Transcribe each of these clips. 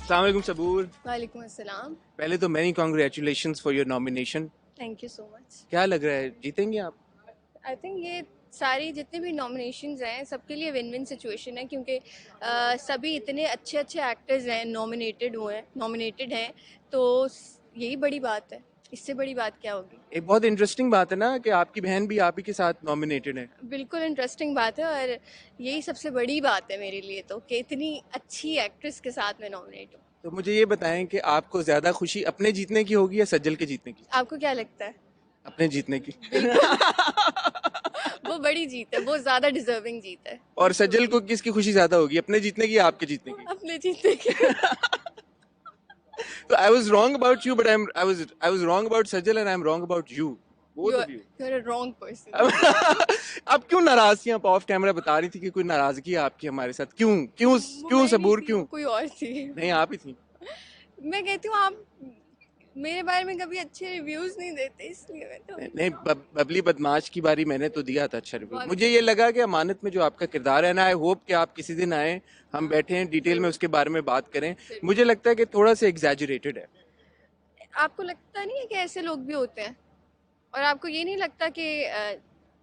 अस्सलाम वालेकुम सबूर। वालेकुम अस्सलाम। पहले तो many congratulations for your nomination. Thank you so much. क्या लग रहा है, जीतेंगे आप? आई थिंक ये सारी जितने भी नॉमिनेशंस हैं सबके लिए विन विन सिचुएशन है, क्योंकि सभी इतने अच्छे अच्छे एक्टर्स हैं, नॉमिनेटेड हैं, तो यही बड़ी बात है। इससे बड़ी बात क्या होगी। एक बहुत इंटरेस्टिंग बात है ना कि आपकी बहन भी आप ही के साथ नॉमिनेटेड है। बिल्कुल इंटरेस्टिंग बात है, और यही सबसे बड़ी बात है मेरे लिए तो, कि इतनी अच्छी एक्ट्रेस के साथ मैं नॉमिनेट हूँ। तो मुझे ये बताएं कि आपको ज्यादा खुशी अपने जीतने की होगी या सज्जल के जीतने की? आपको क्या लगता है। अपने जीतने की। बिल्कुल। वो बड़ी जीत है, वो ज्यादा डिजर्विंग जीत है। और सज्जल को किसकी खुशी ज्यादा होगी, अपने जीतने की या आपके जीतने की? अपने जीतने की। तो I was wrong about you but I was wrong about Sajal and I am wrong about you, both of you. You are a wrong person. अब क्यों नाराज थी आप? ऑफ कैमरा बता रही थी कि कोई नाराजगी है आपकी हमारे साथ, क्यों क्यों वो क्यों मैं नहीं सबूर, थी, क्यों? वो कोई और थी। नहीं, आप ही थी। मैं कहती हूँ आप मेरे बारे में कभी अच्छे रिव्यूज नहीं देते, इसलिए मैं तो नहीं, बबली बदमाश की बारी मैंने तो दिया था अच्छा रिव्यू। बहुत मुझे ये लगा कि अमानत में जो आपका किरदार है ना, आई होप कि आप किसी दिन आए, हम बैठे हैं डिटेल में उसके बारे में बात करें। जरूर। मुझे लगता है कि थोड़ा सा एग्जैजरेटेड है। आपको लगता नहीं है कि ऐसे लोग भी होते हैं, और आपको ये नहीं लगता कि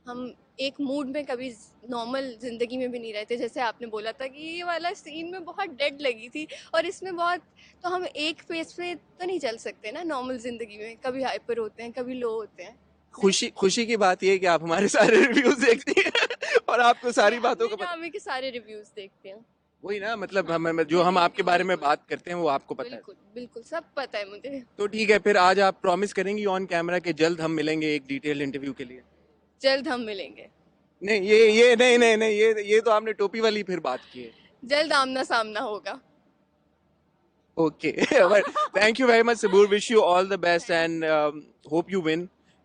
हम एक मूड में कभी नॉर्मल जिंदगी में भी नहीं रहते। जैसे आपने बोला था कि ये वाला सीन में बहुत डेड लगी थी, और इसमें बहुत, तो हम एक पेज पे तो नहीं चल सकते ना नॉर्मल जिंदगी में, कभी हाइपर होते हैं, कभी लो होते हैं। खुशी खुशी की बात ये है कि आप हमारे सारे रिव्यूज देखती हैं और आपको मैं सारी बातों अपने का पता। ड्रामे के सारे रिव्यूज देखती हूँ। वही ना, मतलब हाँ, हम जो हम आपके बारे में बिल्कुल बात करते हैं वो आपको पता है। बिल्कुल बिल्कुल सब पता है मुझे। तो ठीक है, फिर आज आप प्रॉमिस करेंगी ऑन कैमरा कि जल्द हम मिलेंगे एक डिटेल इंटरव्यू के लिए? जल्द हम मिलेंगे। नहीं, ये नहीं नहीं नहीं, ये तो आपने टोपी वाली फिर बात की है। जल्द आमना सामना होगा। Okay, but thank you very much, Sabur. Wish you all the best and hope you win.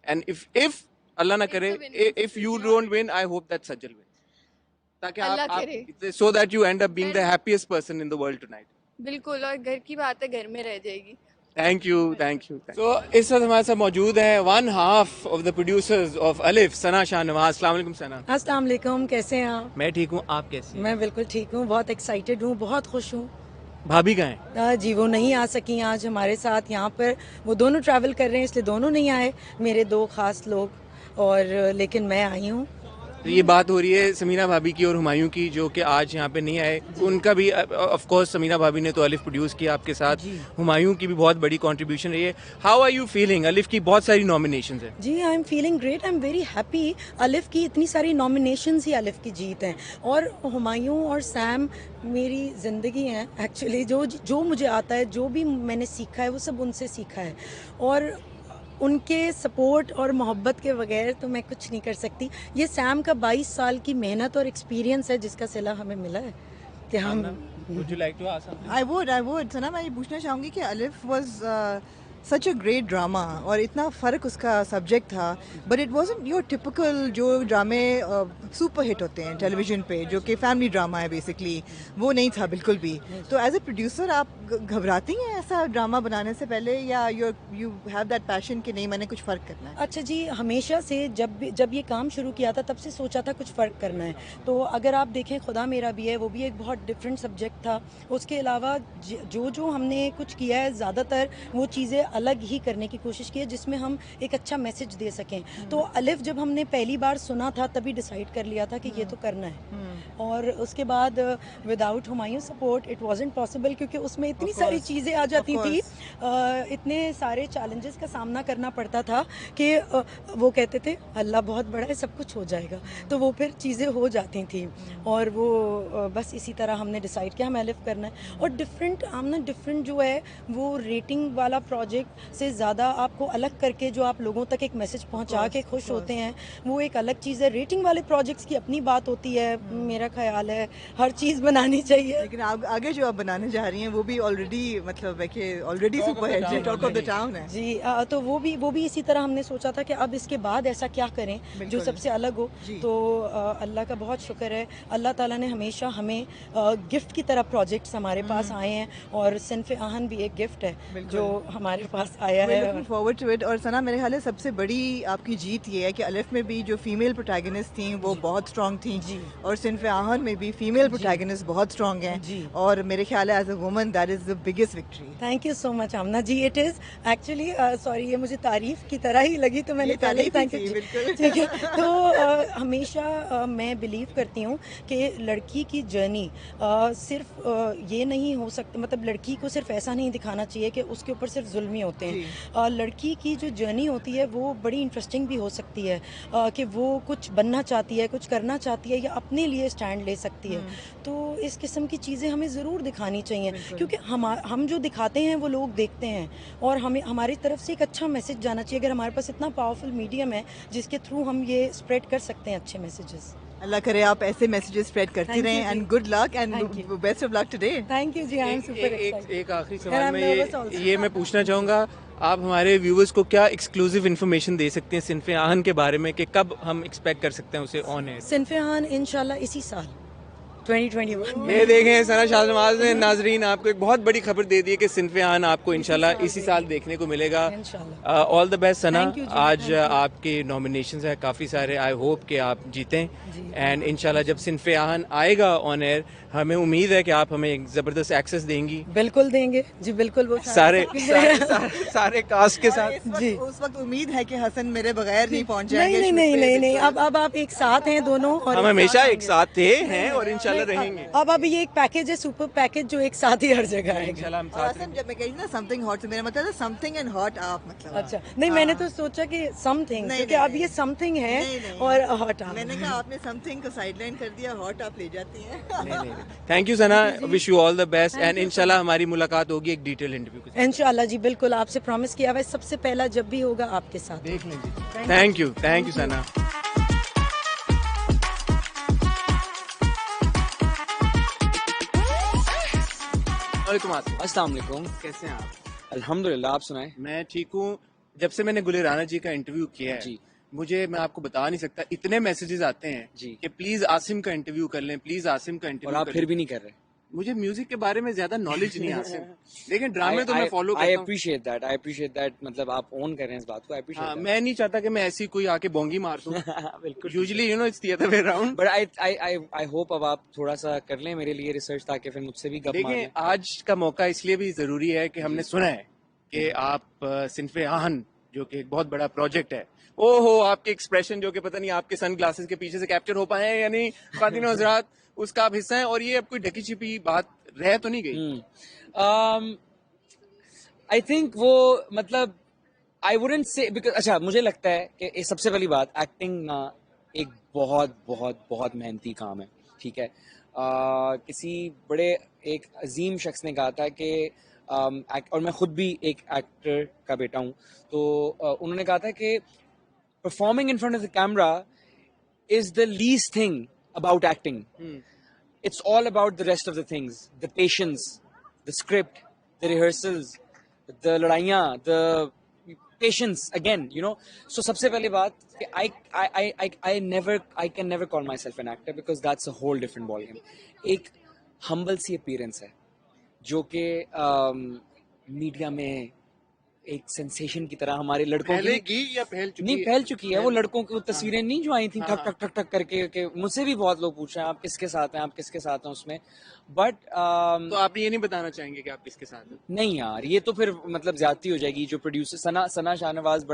And if Allah na It's kare, a win-win if you situation. don't win, I hope that Sajjal wins. ताकि अल्लाह आप करे। so that you end up being the घर happiest person in the world tonight. बिल्कुल, और घर की बात है, घर में रह जाएगी। Thank you, thank you. So इस वक्त हमारे साथ मौजूद है one half of the producers of Alif, सना शाहनवाज। अस्सलाम वालेकुम सना। अस्सलाम वालेकुम, कैसे हैं आप? मैं ठीक हूँ, आप कैसी हैं? मैं बिल्कुल ठीक हूँ, बहुत एक्साइटेड हूँ, बहुत खुश हूँ। भाभी कहाँ हैं? जी वो नहीं आ सकी आज हमारे साथ यहाँ पर, वो दोनों ट्रैवल कर रहे हैं इसलिए दोनों नहीं आए, मेरे दो खास लोग, और लेकिन मैं आई हूँ। तो ये बात हो रही है समीना भाभी की और हुमायूं की, जो कि आज यहाँ पे नहीं आए। उनका भी ऑफ कोर्स, समीना भाभी ने तो अलिफ प्रोड्यूस किया आपके साथ, हुमायूं की भी बहुत बड़ी कंट्रीब्यूशन रही है। How are you feeling? Alif की बहुत सारी नॉमिनेशंस हैं। जी I am feeling great, I am very happy. Alif की इतनी सारी नॉमिनेशंस ही अलिफ की जीत हैं, और हुमायूं और सैम मेरी ज़िंदगी हैं एक्चुअली। जो मुझे आता है, जो भी मैंने सीखा है, वो सब उनसे सीखा है, और उनके सपोर्ट और मोहब्बत के बगैर तो मैं कुछ नहीं कर सकती। ये सैम का 22 साल की मेहनत और एक्सपीरियंस है जिसका सिला हमें मिला है कि हम। Would you like to ask something? I would. सना, मैं ये पूछना चाहूँगी कि अलिफ was such a great drama, और इतना फ़र्क उसका सब्जेक्ट था, but it wasn't your typical जो ड्रामे सुपर हिट होते हैं टेलीविज़न पे, जो कि फैमिली ड्रामा है बेसिकली, वो नहीं था बिल्कुल भी। तो एज ए प्रोड्यूसर आप घबराती हैं ऐसा ड्रामा बनाने से पहले, या यू हैव दैट पैशन कि नहीं मैंने कुछ फ़र्क करना है? अच्छा जी, हमेशा से जब ये काम शुरू किया था तब से सोचा था कुछ फ़र्क करना है। तो अगर आप देखें खुदा मेरा भी है, वो भी एक बहुत डिफरेंट सब्जेक्ट था। उसके अलावा जो हमने कुछ किया है, ज़्यादातर वो चीज़ें अलग ही करने की कोशिश की है जिसमें हम एक अच्छा मैसेज दे सकें। तो अलिफ जब हमने पहली बार सुना था तभी डिसाइड कर लिया था कि ये तो करना है, और उसके बाद without Humayun support it wasn't possible, क्योंकि उसमें इतनी सारी चीज़ें आ जाती थी, इतने सारे चैलेंजेस का सामना करना पड़ता था कि वो कहते थे अल्लाह बहुत बड़ा है, सब कुछ हो जाएगा, तो वो फिर चीज़ें हो जाती थी। और वो बस इसी तरह हमने डिसाइड किया हमें अलिफ करना है। और डिफरेंट जो है वो रेटिंग वाला प्रोजेक्ट से ज़्यादा आपको अलग करके जो आप लोगों तक एक मैसेज पहुंचा के खुश होते हैं, वो एक अलग चीज़ है। रेटिंग वाले प्रोजेक्ट्स की अपनी बात होती है, मेरा ख्याल है हर चीज़ बनानी चाहिए, लेकिन आगे जो आप बनाने जा रही हैं वो भी ऑलरेडी, मतलब है कि already super hit, talk of the town है जी। तो वो भी इसी तरह हमने सोचा था कि अब इसके बाद ऐसा क्या करें जो सबसे अलग हो। तो अल्लाह का बहुत शुक्र है, अल्लाह ताला ने हमेशा हमें गिफ्ट की तरह प्रोजेक्ट्स हमारे पास आए हैं, और सिन्फ़ आहन भी एक गिफ्ट है जो हमारे पास आया है। Looking forward to it. और सना, मेरे ख्याल है सबसे बड़ी आपकी जीत ये है कि अलिफ में भी जो फीमेल प्रोटैगनिस्ट थी वो बहुत स्ट्रॉन्ग थी जी। और सिन्फ आहन में भी फीमेल प्रोटैगनिस्ट बहुत स्ट्रॉन्ग हैं जी। और मेरे ख्याल है as a woman that is the biggest victory. Thank you so much Aamna ji. It is actually sorry, ये मुझे तारीफ की तरह ही लगी तो मैंने ये पहले ही तारीफ थैंक ही यू। थी, बिल्कुल। ठीक है, तो हमेशा मैं बिलीव करती हूँ कि लड़की की जर्नी सिर्फ ये नहीं हो सकता, मतलब लड़की को सिर्फ ऐसा नहीं दिखाना चाहिए कि उसके ऊपर सिर्फ जुल्म ही होते जी। हैं। लड़की की जो जर्नी होती है वो बड़ी इंटरेस्टिंग भी हो सकती है, कि वो कुछ बनना चाहती है, कुछ करना चाहती है या अपने लिए स्टैंड ले सकती है। तो इस किस्म की चीज़ें हमें ज़रूर दिखानी चाहिए, क्योंकि हम जो दिखाते हैं वो लोग देखते हैं और हमें हमारी तरफ से एक अच्छा मैसेज जाना चाहिए। अगर हमारे पास इतना पावरफुल मीडियम है जिसके थ्रू हम ये स्प्रेड कर सकते हैं अच्छे मैसेजेस। अल्लाह करे आप ऐसे मैसेजेस स्प्रेड करती Thank you रहें जी। And good luck Thank and you। Best of luck today. Thank you जी, आई एम सुपर एक एक्साइटेड। एक आखिरी And सवाल I'm में nervous also। ये मैं पूछना चाहूँगा, आप हमारे व्यूवर्स को क्या एक्सक्लूसिव इन्फॉर्मेशन दे सकते हैं सिन्फ आहन के बारे में कि कब हम एक्सपेक्ट कर सकते हैं उसे ऑन एयर? सिनफेहान इंशाल्लाह इसी साल 2021 में। ये देखें, सना शाहनवाज ने नाजरीन आपको एक बहुत बड़ी खबर दे दी है कि सिन्फ आहन आपको इंशाल्लाह इसी साल देखने को मिलेगा। इंशाल्लाह। All the best Sana. Thank you जी, आज thank you। आपके नॉमिनेशंस हैं काफ़ी सारे, आई होप कि आप जीतें जी। एंड इंशाल्लाह जब सिन्फ आहन आएगा ऑन एयर हमें उम्मीद है कि आप हमें एक ज़बरदस्त एक्सेस देंगी बिल्कुल देंगे जी, बिल्कुल। वो सारे कास्ट के साथ। जी। उस वक्त उम्मीद है कि हसन मेरे बगैर नहीं पहुंच नहीं जाएंगे नहीं shoot नहीं पे, नहीं नहीं, बिल्कुल। अब आप एक साथ हैं दोनों और हम एक हमेशा साथ एक साथ थे हैं और इंशाल्लाह नहीं, रहेंगे। अब ये एक पैकेज है, सुपर पैकेज, जो एक साथ ही हर जगह आएगा। इंशाल्लाह हम और साथ हसन, जब मैं कही ना समथिंग हॉट, से मेरा मतलब समथिंग एंड हॉट आप, मतलब अच्छा, नहीं मैंने तो सोचा कि समथिंग, नहीं, क्योंकि नहीं, अब ये समथिंग है नहीं, नहीं। और हॉट आप। मैंने कहा आपने समथिंग को साइडलाइन कर दिया, हॉट आप ले जाती हैं। Thank you Sana, wish you all the best Thank and you, इंशाल्लाह हमारी मुलाकात होगी एक डिटेल इंटरव्यू के साथ। इंशाल्लाह जी, बिल्कुल आपसे प्रॉमिस किया हुआ है, सबसे पहला जब भी होगा आपके साथ। देख लीजिए। थैंक यू सना। अस्सलाम वालेकुम। कैसे हैं आप? अल्हम्दुलिल्लाह, आप सुनाएं। मैं ठीक हूँ। जब से मैंने गुले राना जी का इंटरव्यू किया है जी। मैं आपको बता नहीं सकता, इतने मैसेजेस आते हैं जी। कि प्लीज आसिम का इंटरव्यू कर लें, प्लीज आसिम का और इंटरव्यू आप कर फिर लें। भी नहीं कर रहे। मुझे म्यूजिक के बारे में ज्यादा नॉलेज नहीं आसिम, लेकिन ड्रामे तो मैं फॉलो आई करता हूँ। अप्रिशिएट दैट, मतलब आप ओन कर रहे हैं इस बात को। आई हाँ, अप्रिशिएट मैं नहीं चाहता कि मैं ऐसी कोई आके बोंगी मार दूं। बिल्कुल। Usually it's the other way around. But I hope अब आप थोड़ा सा कर लें मेरे लिए रिसर्च, ताकि फिर मुझसे भी गप मार देखिए, लें। आज का मौका इसलिए भी जरूरी है कि हमने सुना है कि आप सिन्फ आहन, जो कि एक बहुत बड़ा प्रोजेक्ट है, ओहो आपके एक्सप्रेशन जो कि पता नहीं आपके सन ग्लासेस के पीछे से कैप्चर हो पाए हैं या नहीं, खातिन हज़रात, उसका आप हिस्सा है और ये अब कोई ढकी छिपी बात रह तो नहीं गई। आई थिंक वो, मतलब आई वुडंट से, बिकॉज अच्छा, मुझे लगता है कि ये सबसे पहली बात, एक्टिंग ना एक बहुत बहुत बहुत मेहनती काम है, ठीक है। किसी बड़े एक अजीम शख्स ने कहा था कि और मैं खुद भी एक एक्टर का बेटा हूँ, तो उन्होंने कहा था कि performing in front of the camera is the least thing about acting. It's all about the rest of the things, the patience, the script, the rehearsals, the ladaiyan, the patience again, you know. So सबसे पहली बात कि I can never call myself an actor because that's a whole different ballgame. एक humble सी appearance है जो कि media में एक सेंसेशन की तरह हमारे लड़कों फैलेगी या फैल चुकी नहीं है? फैल चुकी है। वो लड़कों की वो तस्वीरें नहीं जो आई थी ठक ठक ठक ठक करके, कि मुझसे भी बहुत लोग पूछ रहे हैं आप किसके साथ हैं, आप किसके साथ हैं उसमें। बट तो आप ये नहीं बताना चाहेंगे कि आप किसके साथ हैं? नहीं यार, ये तो फिर मतलब ज्यादती हो जाएगी। जो प्रोड्यूसर सना शाहनवाज